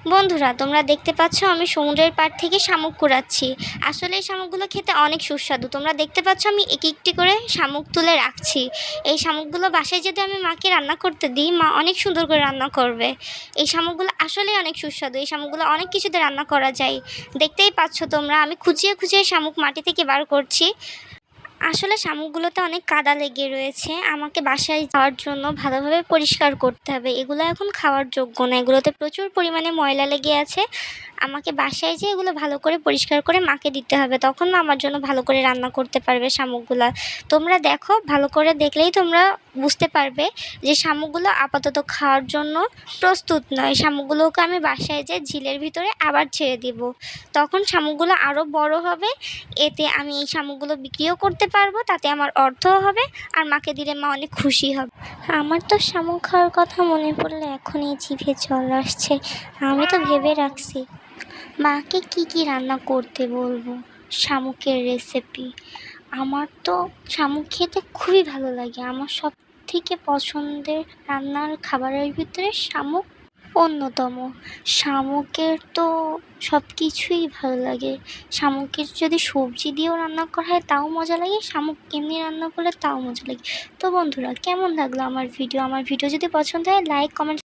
বন্ধুরা, তোমরা দেখতে পাচ্ছ আমি সমুদ্রের পাড় থেকে শামুক কুড়াচ্ছি। আসলে এই শামুকগুলো খেতে অনেক সুস্বাদু। তোমরা দেখতে পাচ্ছ আমি একটি করে শামুক তুলে রাখছি। এই শামুকগুলো বাসায় যদি আমি মাকে রান্না করতে দিই, মা অনেক সুন্দর করে রান্না করবে। এই শামুকগুলো আসলেই অনেক সুস্বাদু। এই শামুকগুলো অনেক কিছুতে রান্না করা যায়। দেখতেই পাচ্ছ তোমরা, আমি খুঁচিয়ে খুঁচিয়ে শামুক মাটি থেকে বার করছি। আসলে শামুকগুলোতে অনেক কাদা লেগে রয়েছে। আমাকে বাসায় যাওয়ার জন্য ভালোভাবে পরিষ্কার করতে হবে। এগুলো এখন খাওয়ার যোগ্য না, এগুলোতে প্রচুর পরিমাণে ময়লা লেগে আছে। আমাকে বাসায় যেয়ে এগুলো ভালো করে পরিষ্কার করে মাকে দিতে হবে, তখন মা আমার জন্য ভালো করে রান্না করতে পারবে শামুকগুলা। তোমরা দেখো, ভালো করে দেখলেই তোমরা বুঝতে পারবে যে শামুকগুলো আপাতত খাওয়ার জন্য প্রস্তুত নয়। শামুকগুলোকে আমি বাসায় যেয়ে ঝিলের ভিতরে আবার ছেড়ে দিব, তখন শামুকগুলো আরও বড় হবে। এতে আমি এই শামুকগুলো বিক্রিও করতে পারবো, তাতে আমার অর্থও হবে, আর মাকে দিলে মা অনেক খুশি হবে। আমার তো শামুক খাওয়ার কথা মনে পড়লে এখনই জিভে জল আসছে। আমি তো ভেবে রাখছি মাকে কি কি রান্না করতে বলবো। শামুকের রেসিপি, আমার তো শামুক খেতে খুবই ভালো লাগে। আমার সব থেকে পছন্দের রান্নার খাবারের ভিতরে শামুক অন্যতম। শামুকের তো সব কিছুই ভালো লাগে। শামুকের যদি সবজি দিয়েও রান্না করা হয় তাও মজা লাগে, শামুক এমনি রান্না করলে তাও মজা লাগে। তো বন্ধুরা, কেমন লাগলো আমার ভিডিও? আমার ভিডিও যদি পছন্দ হয় লাইক কমেন্ট